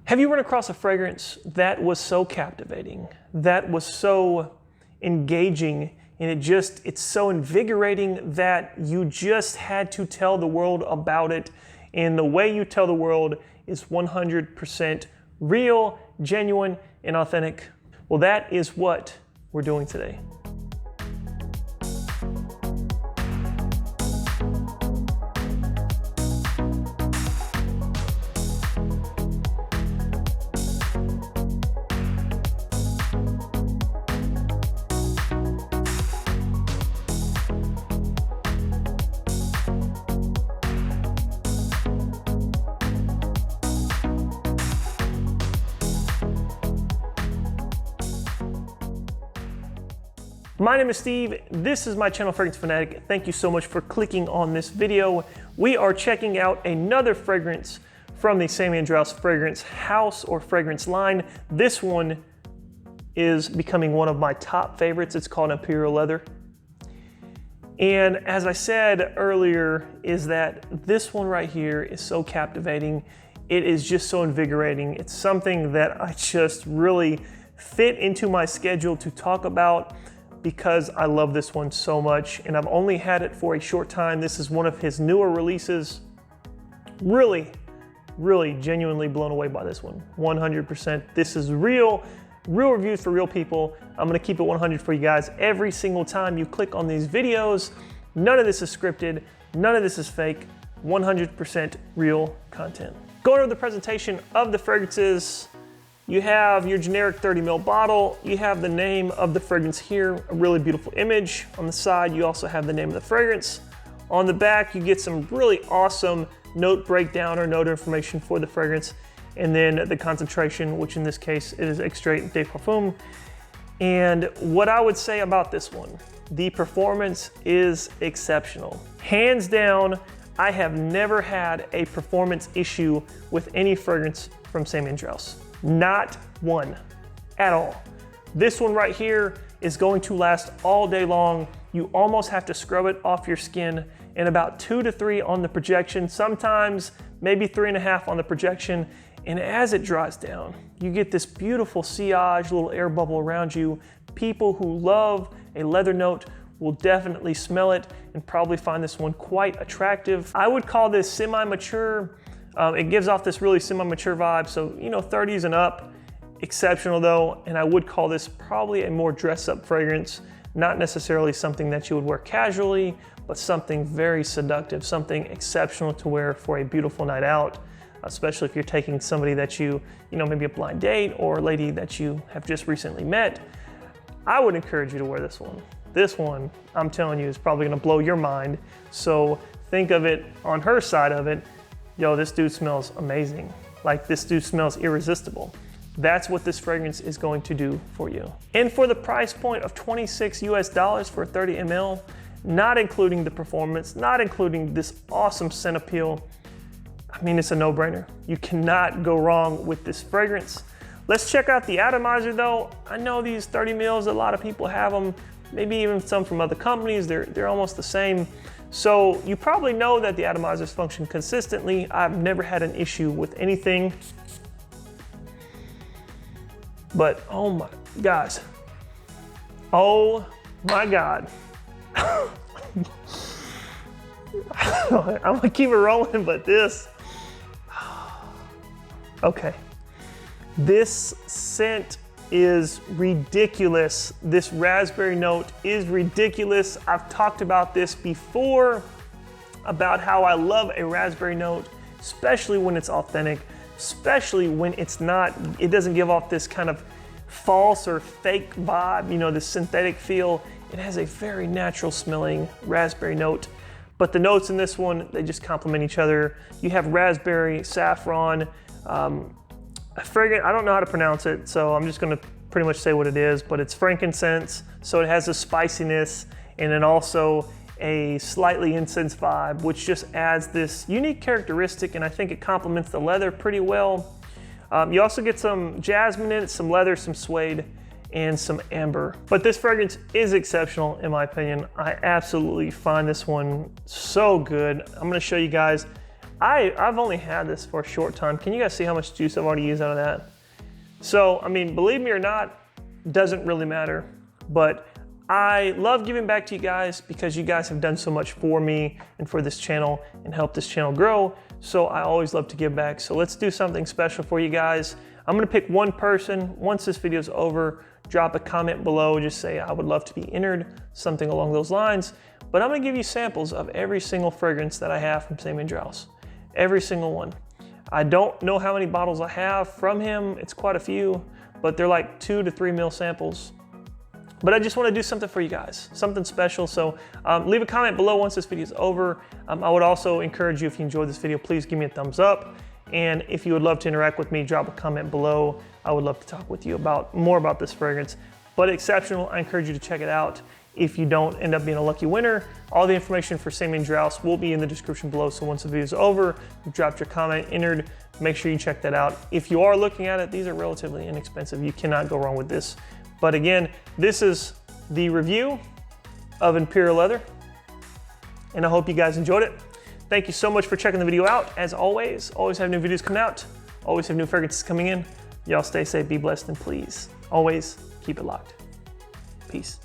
Have you run across a fragrance that was so captivating, that was so engaging, and it's so invigorating that you just had to tell the world about it, and the way you tell the world is 100% real, genuine, and authentic? Well, that is what we're doing today. My name is Steve, this is my channel Fragrance Fanatic. Thank you so much for clicking on this video. We are checking out another fragrance from the Samy Andraus fragrance house or fragrance line. This one is becoming one of my top favorites. It's called Imperial Leather. And as I said earlier, is that this one right here is so captivating. It is just so invigorating. It's something that I just really fit into my schedule to talk about, because I love this one so much, and I've only had it for a short time. This is one of his newer releases. Really genuinely blown away by this one, 100%. This is real reviews for real people. I'm gonna keep it 100 for you guys every single time you click on these videos. None of this is scripted, none of this is fake, 100% real content. Going over the presentation of the fragrances, you have your generic 30 ml bottle. You have the name of the fragrance here, a really beautiful image. On the side, you also have the name of the fragrance. On the back, you get some really awesome note breakdown or note information for the fragrance. And then the concentration, which in this case is Extrait de Parfum. And what I would say about this one, the performance is exceptional. Hands down, I have never had a performance issue with any fragrance from Samy Andraus. Not one at all. This one right here is going to last all day long. You almost have to scrub it off your skin, and about 2 to 3 on the projection, sometimes maybe 3.5 on the projection. And as it dries down, you get this beautiful sillage, little air bubble around you. People who love a leather note will definitely smell it and probably find this one quite attractive. I would call this semi-mature. It gives off this really semi-mature vibe, so 30s and up, exceptional though, and I would call this probably a more dress-up fragrance, not necessarily something that you would wear casually, but something very seductive, something exceptional to wear for a beautiful night out, especially if you're taking somebody that maybe a blind date or a lady that you have just recently met. I would encourage you to wear this one. This one, I'm telling you, is probably gonna blow your mind, so think of it on her side of it. Yo, this dude smells amazing. Like, this dude smells irresistible. That's what this fragrance is going to do for you. And for the price point of $26 US for 30 ml, not including the performance, not including this awesome scent appeal, I mean, it's a no-brainer. You cannot go wrong with this fragrance. Let's check out the Atomizer though. I know these 30 mls, a lot of people have them, maybe even some from other companies, they're almost the same. So you probably know that the atomizers function consistently. I've never had an issue with anything. But oh my, guys. Oh my God. I'm gonna keep it rolling, but this. Okay. This scent is ridiculous. This raspberry note is ridiculous. I've talked about this before, about how I love a raspberry note, especially when it's authentic, especially when it doesn't give off this kind of false or fake vibe, this synthetic feel. It has a very natural smelling raspberry note, but the notes in this one, they just complement each other. You have raspberry, saffron, fragrant, I don't know how to pronounce it, so I'm just gonna pretty much say what it is, but it's frankincense, so it has a spiciness and then also a slightly incense vibe, which just adds this unique characteristic, and I think it complements the leather pretty well. You also get some jasmine in it, some leather, some suede, and some amber. But this fragrance is exceptional in my opinion. I absolutely find this one so good. I'm gonna show you guys I've only had this for a short time. Can you guys see how much juice I've already used out of that? So, I mean, believe me or not, doesn't really matter, but I love giving back to you guys because you guys have done so much for me and for this channel and helped this channel grow. So I always love to give back. So let's do something special for you guys. I'm gonna pick one person. Once this video is over, drop a comment below, just say I would love to be entered, something along those lines. But I'm gonna give you samples of every single fragrance that I have from Samy Andraus. Every single one. I don't know how many bottles I have from him. It's quite a few, but they're like 2 to 3 ml samples. But I just want to do something for you guys, something special. So leave a comment below once this video is over. I would also encourage you, if you enjoyed this video, please give me a thumbs up. And if you would love to interact with me, drop a comment below. I would love to talk with you more about this fragrance. But exceptional, I encourage you to check it out. If you don't end up being a lucky winner, all the information for Samy Andraus will be in the description below. So once the video is over, you dropped your comment, entered, make sure you check that out. If you are looking at it, these are relatively inexpensive. You cannot go wrong with this. But again, this is the review of Imperial Leather, and I hope you guys enjoyed it. Thank you so much for checking the video out. As always have new videos coming out, always have new fragrances coming in. Y'all stay safe, be blessed, and please, always keep it locked. Peace.